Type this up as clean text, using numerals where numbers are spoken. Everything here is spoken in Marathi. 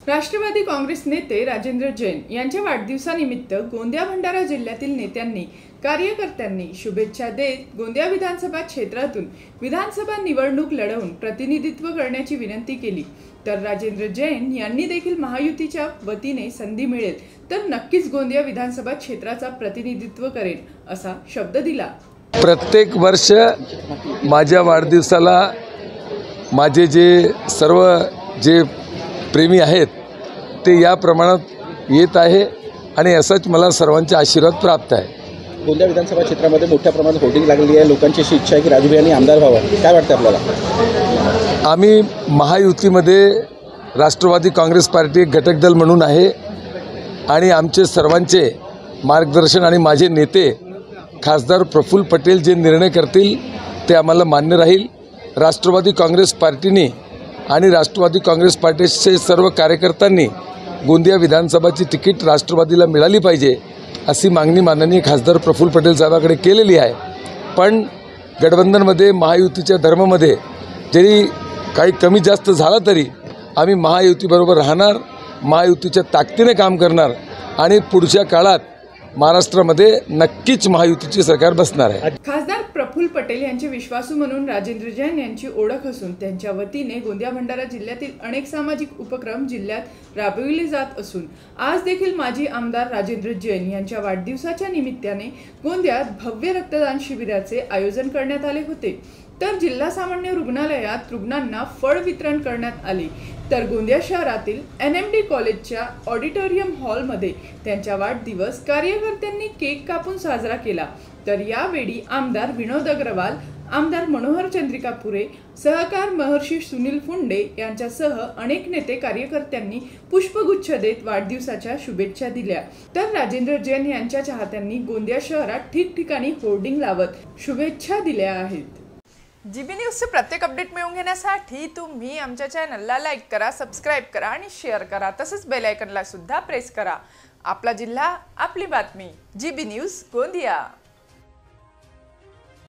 राष्ट्रवादी काँग्रेस नेते राजेंद्र जैन यांच्या वाढदिवसानिमित्त गोंदिया भंडारा जिल्ह्यातील नेत्यांनी कार्यकर्त्यांनी शुभेच्छा देत गोंदिया विधानसभा क्षेत्रातून विधानसभा निवडणूक लढवून प्रतिनिधित्व करण्याची विनंती केली। तर राजेंद्र जैन यांनी देखील महायुतीच्या वतीने संधी मिळेल तर नक्कीच गोंदिया विधानसभा क्षेत्राचा प्रतिनिधित्व करेन असा शब्द दिला। प्रत्येक वर्ष माझ्या वाढदिवसाला माझे सर्व प्रेमी आहेत ते या प्रमाणात येत आहे आणि असाच मला सर्वांचे आशीर्वाद प्राप्त आहे। गोंदिया विधानसभा क्षेत्रामध्ये मोठ्या प्रमाणात होर्डिंग लागली आहे। लोकांची अशी इच्छा आहे की राजू यांनी आमदार व्हावं, काय वाटतं आपल्याला? आम्ही महायुतीमध्ये राष्ट्रवादी काँग्रेस पार्टी एक घटक दल म्हणून आहे आणि आमचे सर्वांचे मार्गदर्शन आणि माझे नेते खासदार प्रफुल्ल पटेल जे निर्णय करतील ते आम्हाला मान्य राहील। राष्ट्रवादी काँग्रेस पार्टीने आणि राष्ट्रवादी काँग्रेस पार्टीचे सर्व कार्यकर्त्यांनी गोंदिया विधानसभाची तिकीट राष्ट्रवादीला मिळाली पाहिजे अशी मागणी माननीय खासदार प्रफुल्ल पटेल साहेबांकडे केलेली आहे। पण गठबंधनमध्ये महायुतीच्या धर्मामध्ये जरी काही कमी जास्त झालं तरी आम्ही महायुतीबरोबर राहणार, महायुतीच्या ताकदीने काम करणार आणि पुढच्या काळात महाराष्ट्रामध्ये नक्कीच महायुतीचे सरकार बसणार आहे। खासदार प्रफुल्ल पटेल यांचे विश्वासू म्हणून राजेंद्र जैन यांची ओळख असून त्यांच्या वतीने गोंदिया भंडारा जिल्ह्यातील अनेक सामाजिक उपक्रम जिल्ह्यात राबविले जात असून आज देखील माजी आमदार राजेंद्र जैन यांच्या वाढदिवसाच्या निमित्ताने गोंदियात भव्य रक्तदान शिबिराचे आयोजन करण्यात आले होते। तर जिल्हा सामान्य रुग्णालयात रुग्णांना फळ वितरण करण्यात आले। तर गोंदिया शहरातील NMD कॉलेजच्या ऑडिटोरियम हॉलमध्ये त्यांचा वाढदिवस कार्यकर्त्यांनी केक कापून साजरा केला। तर यावेळी आमदार विनोद अग्रवाल, आमदार मनोहर चंद्रिकापुरे, सहकार महर्षी सुनील फुंडे यांच्यासह अनेक नेते कार्यकर्त्यांनी पुष्पगुच्छ देत वाढदिवसाच्या शुभेच्छा दिल्या। तर राजेंद्र जैन यांच्या चाहत्यांनी गोंदिया शहरात ठिकठिकाणी होर्डिंग लावत शुभेच्छा दिल्या आहेत। GB न्यूजचे प्रत्येक अपडेट मिळवून घेण्यासाठी तुम्ही आमच्या चॅनलला लाईक करा, सबस्क्राइब करा आणि शेअर करा। तसंच बेल आयकॉनला सुद्धा प्रेस करा। आपला जिल्हा, आपली बातमी। GB news Gondia.